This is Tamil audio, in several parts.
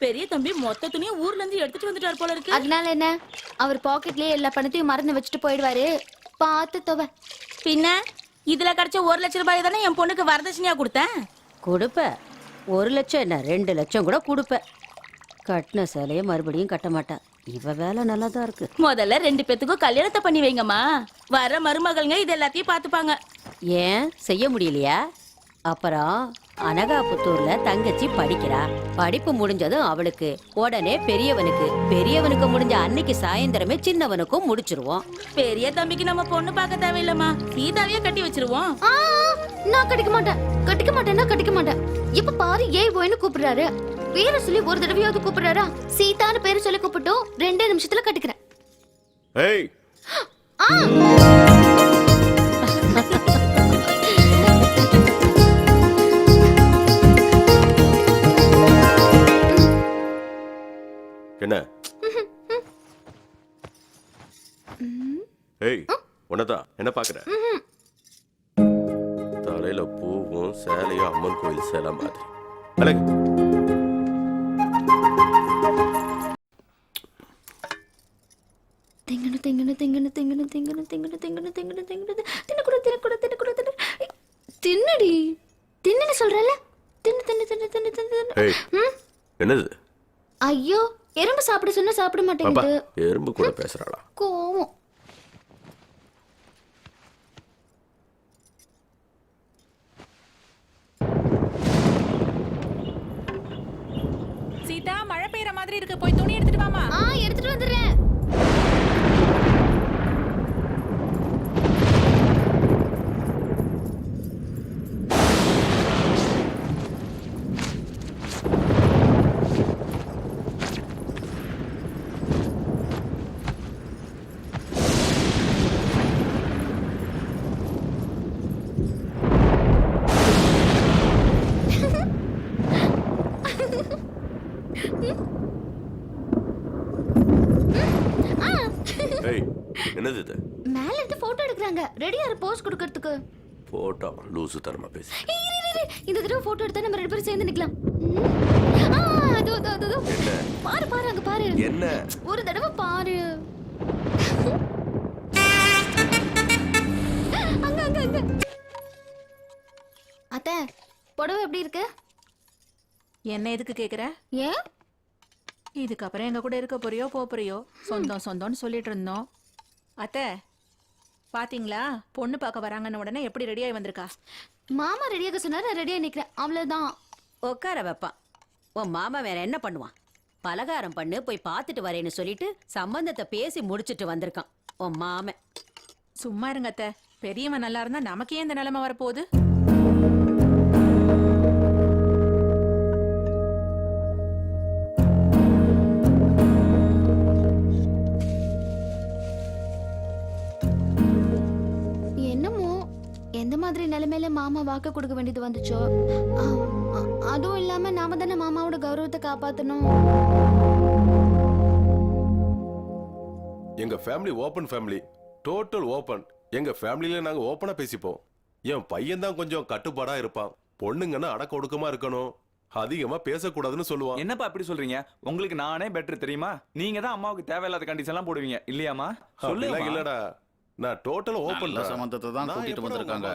பெரிய தம்பி மொத்த துணியும் ஊர்ல இருந்து எடுத்துட்டு வந்துட்டார் போல இருக்கு. அதனால என்ன, அவர் பாக்கெட்லயே எல்லா பணத்தையும் மறந்து வச்சுட்டு போயிடுவாரு. பார்த்து தொவ. பின்ன இதுல கிடைச்ச 1,00,000 ரூபாய் தானே என் பொண்ணுக்கு வரதட்சணையா கொடுத்தேன். கொடுப்ப 1,00,000 என்ன 2,00,000 கூட கொடுப்ப. கட்டின சேலையை மறுபடியும் கட்ட மாட்டா. இவ வேலை நல்லா தான் இருக்கு. முதல்ல 2 பேத்துக்கும் கல்யாணத்தை பண்ணி வைங்கம்மா. வர மருமகள்ங்க இது எல்லாத்தையும் பாத்துப்பாங்க. ஏன் செய்ய முடியலையா? அப்புறம் அனகாபுத்தூர்ல தங்கச்சி படிக்கிறா. படிப்பு முடிஞ்சதும் அவளுக்கு உடனே பெரியவனுக்கு முடிஞ்ச அன்னைக்கு சாயந்தரமே சின்னவனுக்கும் முடிச்சிருவோம். பெரிய தம்பிக்கு நம்ம பொண்ணு பார்க்க தேவையில்லம்மா, சீதாவையே கட்டி வச்சிருவோம். நான் கட்டிக்க மாட்டேன். இப்ப பாரு ஏய் போயின்னு கூப்பிடுறாரு. பேரை சொல்லி ஒரு தடவையாவது கூப்பிடுறாரா? சீதான்னு பேரை சொல்லி கூப்பிட்டோம் 2 நிமிஷத்துல கட்டிக்கிறேன். ஏய் என்ன? ஏய் உன்னதா என்ன பாக்குற? தலையில பூவும் சேலையும் அம்மன் கோயில் சேலை மாதிரி அழகு. தின்னடி தின்னு சொல்றல. என்னது? ஐயோ, எறும்பு சாப்பிட சொன்னா சாப்பிட மாட்டேங்குது. எறும்பு கூட பேசுறாளா? கோவம். சீதா, மழை பெய்யற மாதிரி இருக்கு, போய் துணி எடுத்துட்டு வாமா. எடுத்துட்டு வந்துடுறேன். என்னது இது? மேல இருந்து போட்டோ எடுக்கறாங்க. ரெடியா போஸ் கொடுக்கிறதுக்கு. போட்டோ லூசு தரமா பேசி. இந்த தடவை போட்டோ எடுத்தா நம்ம 2 பேரும் சேர்ந்து நிக்கலாம். அதோ பாரு அங்க பாரு. என்ன? ஒரு தடவை பாரு. அங்க அத்தை, புடவை எப்படி இருக்கு? என்ன எதுக்கு கேக்குற? ஏன் இதுக்கப்புறம் எங்க கூட இருக்க போறியோ போறியோ? சொந்தம்னு சொல்லிட்டு இருந்தோம். அத்தை பாத்தீங்களா, பொண்ணு பார்க்க வராங்கன்னு உடனே எப்படி ரெடியாகி வந்திருக்கா. மாமா ரெடியாக சொன்னாரு, ரெடியா நிக்கிறேன், அவ்வளவுதான். உட்கார வைப்பான். உன் மாமா வேற என்ன பண்ணுவான்? பலகாரம் பண்ணு போய் பார்த்துட்டு வரேன்னு சொல்லிட்டு சம்பந்தத்தை பேசி முடிச்சிட்டு வந்திருக்கான் உன் மாமன். சும்மா இருங்க அத்தை, பெரியவன் நல்லா இருந்தா நமக்கு ஏன் இந்த நிலைமை வரப்போகுது? எந்த மாதிரி நிலைமையில மாமா வாக்கு கொடுக்க வேண்டியது வந்துச்சோ, அதுவும் இல்லாம நாம தானே மாமாவோட கௌரவத்தை காப்பாத்தணும். எங்க family open family, total open. எங்க ஃபேமிலியில நாங்க ஓபனா பேசிப்போம். என் பையன் தான் கொஞ்சம் கட்டுப்பாடா இருப்பான். பொண்ணுங்கன்னா அடக்க ஒடுக்கமா இருக்கணும், அதிகமா பேசக்கூடாதுன்னு சொல்லுவான். என்னப்பா அப்படி சொல்றீங்க? உங்களுக்கு நானே பெட்டர் தெரியுமா? நீங்க தான் அம்மாவுக்கு தேவையில்லாத கண்டிஷன் எல்லாம் போடுவீங்க இல்லையாமா? சொல்லுங்க. இல்லடா, நான் டோட்டல் ஓபன் சம்பந்தத்தை தான் கூட்டிட்டு வந்திருக்காங்க.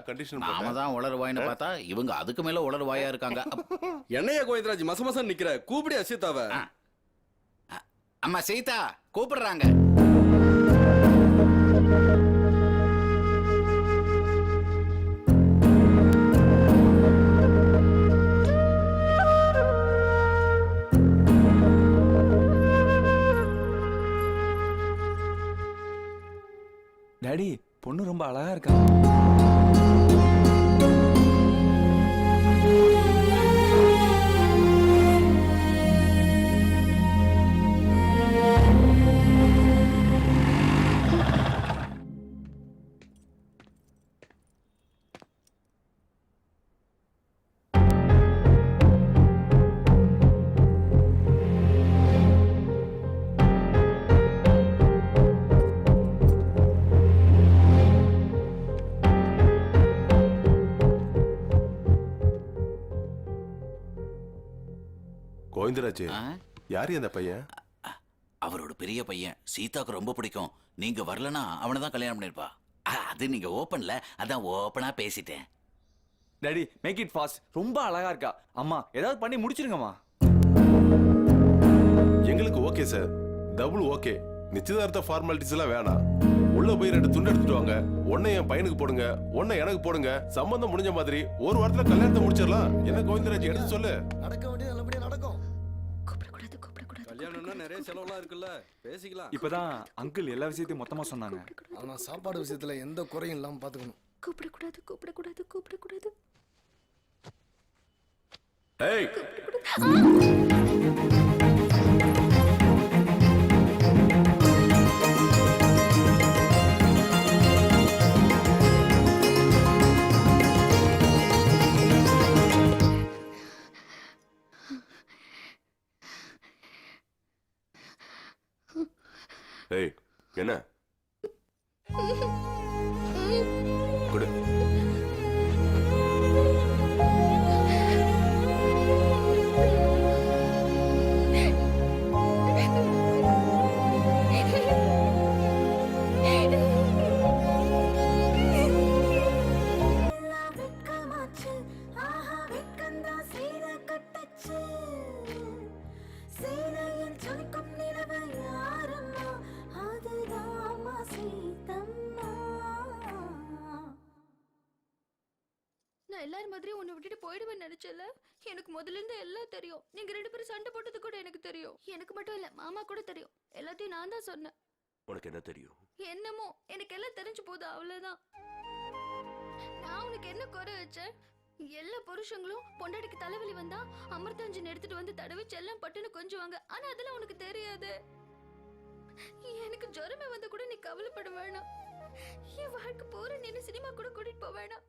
நாம தான் உளறுவாயின்னு பார்த்தா இவங்க அதுக்கு மேல உளறுவாயா இருக்காங்க. என்னையா கோவிந்தராஜ் மசமசன் நிக்கிற? கூப்பிடி அசிதாவ. அம்மா சீதா கூப்பிடுறாங்க. டாடி, பொண்ணு ரொம்ப அழகா இருக்கா. கோவிந்தராஜ், யாரு அந்த பையன்? அவரோட பெரிய பையன் சீதாக்கு ரொம்ப பிடிக்கும். நீங்க வரலனா அவனை தான் கல்யாணம் பண்ணிருப்பா. அது நீங்க ஓப்பன்ல, அதான் ஓப்பனா பேசிட்டேன். Daddy make it fast. ரொம்ப அழகா இருக்கா. அம்மா ஏதாவது பண்ணி முடிச்சிருங்கம்மா. எங்களுக்கு ஓகே சார், டபுள் ஓகே. நிச்சயதார்த்த ஃபார்மாலிட்டிஸ் எல்லாம் வேணாம். உள்ள போய் 2 துண்டு எடுத்துட்டு வாங்க. ஒன்னை என் பையனுக்கு போடுங்க, ஒன்னை எனக்கு போடுங்க. சம்பந்தம் முடிஞ்ச மாதிரி ஒரு வாரத்துல கல்யாணத்தை முடிச்சிடலாம். என்ன கோவிந்தராஜ் எடுத்து சொல்லு. நடக்க வேண்டியது நல்லபடியா நடக்கும். கூப்பிடக்கூடாது கூப்பிடக்கூடாது கல்யாணம்னா நிறைய செலவுலாம் இருக்குல்ல, பேசிக்கலாம். இப்பதான் அங்கிள் எல்லா விஷயத்தையும் மொத்தமா சொன்னாங்க. ஆனா சாப்பாடு விஷயத்துல எந்த குறையும் இல்லாம பாத்துக்கணும். கூப்பிடக்கூடாது கூப்பிடக்கூடாது கூப்பிடக்கூடாது. ஏய், ஏய், என்ன குடு. நான் எல்லாரும் மாதிரி உன்னை விட்டுட்டு போயிடுவேன் நினைச்சல. எனக்கு முதல்ல இருந்து எல்லாம் தெரியும். நீங்க 2 பேரும் சண்டை போட்டது கூட எனக்கு தெரியும். எனக்கு மட்டும் இல்ல, மாமா கூட தெரியும். எல்லாத்தையும் நான் தான் சொன்னேன். உனக்கு என்ன தெரியும்? என்னமோ எனக்கு எல்லாம் தெரிஞ்சு போகுது, அவ்வளவுதான். நான் உனக்கு என்ன குறை வச்சேன்? எல்லா புருஷங்களும் பொண்டாட்டிக்கு தலைவலி வந்தா அமிர்தாஞ்சன் எடுத்துட்டு வந்து தடவை செல்லம் பட்டுன்னு கொஞ்சுவாங்க. ஆனா அதெல்லாம் உனக்கு தெரியாது. எனக்கு ஜுரமே வந்தா கூட நீ கவலைப்பட வேணாம். என் வாழ்க்கை போற நின்று சினிமா கூட கூட்டிட்டு போக வேணாம்.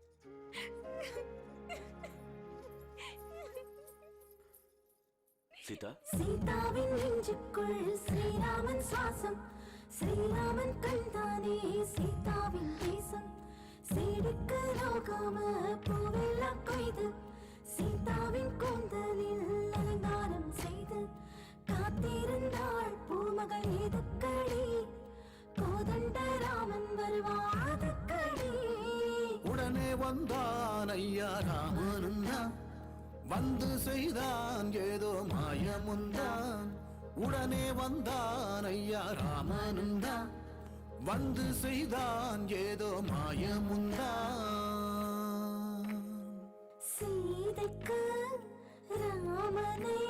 சீதா, சீதாவின் நெஞ்சுக்குள் ஸ்ரீராமன் சுவாசம். ஸ்ரீராமன் கண்தானே சீதாவின் தேசம். சீடுக்கு நோகாம பூவெல்லாம் கொய்து சீதாவின் கூந்தலில் அலங்காரம் செய்து காத்திருந்தாள் பூமகள் எதுக்கடி. கோதண்ட ராமன் வருவாதுக்கடி. உடனே வந்தான் ஐயா ராமனுந்தான், வந்து செய்தான் ஏதோ மாயமுந்தான். உடனே வந்தான் ஐயா ராமனுந்தான், வந்து செய்தான் ஏதோ மாயமுந்தான். சீதைக்கு ராமனை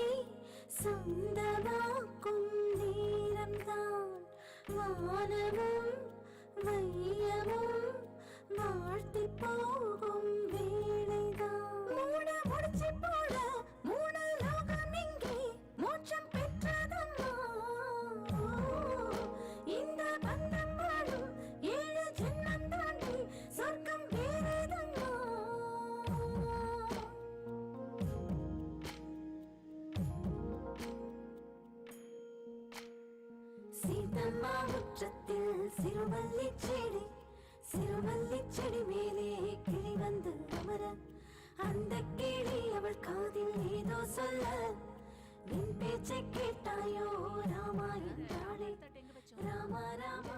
சொந்தமாக்கும் நேரம்தான். வானமும் வையமும் வாழ்த்தி போகும் வேளைதான். மூட முடிச்சு போட 3 லோகம் இங்கே மோட்சம் பெற்றதம்மா. இந்த பந்தம் வாழும் 7 ஜென்மம் தாண்டி சொர்க்கம் வேறேதம்மா. சீதம்மா முற்றத்தில் சிறுமல்லி செடி. சிறுமல்லி செடி மேலே கிளி வந்து அமர. அந்த கிளி அவள் காதில் ஏதோ சொல்ல. என் பேச்சை கேட்டாயோ ராமா என்றாளே. ராமா ராமா.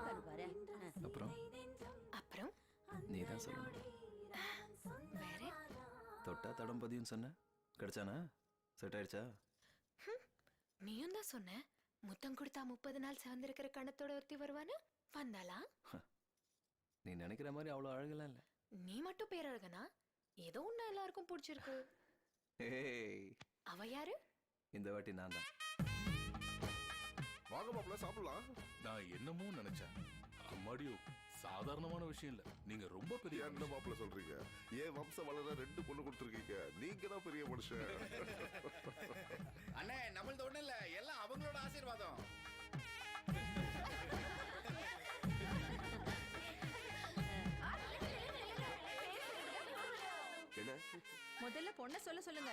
அப்புறம் அப்புறம் நீ தான் சொல்லணும். வேற தொட்டா தடம் பதியும் சொன்ன, கிடைச்சானா? செட் ஆயிடுச்சா? நீயும் தான் சொன்ன. முத்தம் கொடுத்தா 30 நாள் சிவந்திருக்கிற கணத்தோட ஒருத்தி வருவான்னு. வந்தாளா? நீ நினைக்கிற மாதிரி அவ்வளோ அழகெல்லாம் இல்லை. நீ மட்டும் பேரழகனா? ஏதோ ஒண்ணு எல்லாருக்கும் பிடிச்சிருக்கு. ஏய், அவ யாரு? இந்த வாட்டி நான் தான். வாங்க மாப்பிள்ள, சாப்பிடலாம். நான் என்னமோ நினைச்சேன். அம்மாடியோ, சாதாரணமான விஷயம் இல்ல. நீங்க ரொம்ப பெரிய என்ன மாப்பிள்ள சொல்றீங்க? ஏன் வம்சம் வளர 2 பொண்ணு கொடுத்துருக்கீங்க. நீங்க தான் பெரிய மனுஷன். அண்ணே, நம்மளது ஒண்ணு இல்ல, எல்லாம் அவங்களோட ஆசீர்வாதம். என்ன? முதல்ல பொண்ணை சொல்லுங்க.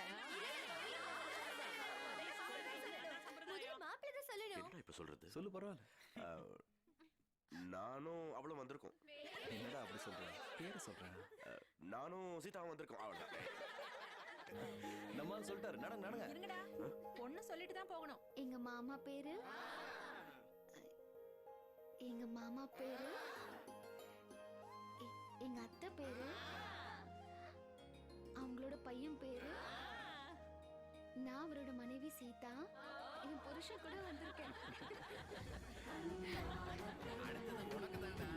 மாப்பிள்ளை தான் சொல்லணும். என்ன இப்ப சொல்றது? சொல்லு, பரவாயில்ல. நானும் அவளும் வந்திருக்கோம். என்னடா அப்படி சொல்றேன்? பேரை சொல்றேன். நானும் சீதாவும் வந்திருக்கோம். அவ்வளவுதான். நம்ம சொல்லிட்டாரு நடங்க நடங்க இருங்கடா பொண்ணு சொல்லிட்டு தான் போகணும். எங்க மாமா பேரு எங்க மாமா பேரு எங்க அத்தை பேரு அவங்களோட பையன் பேரு நான் அவரோட மனைவி சீதா என் புருஷன் கூட வந்திருக்கேன் அடுத்தது உனக்கு தான்டா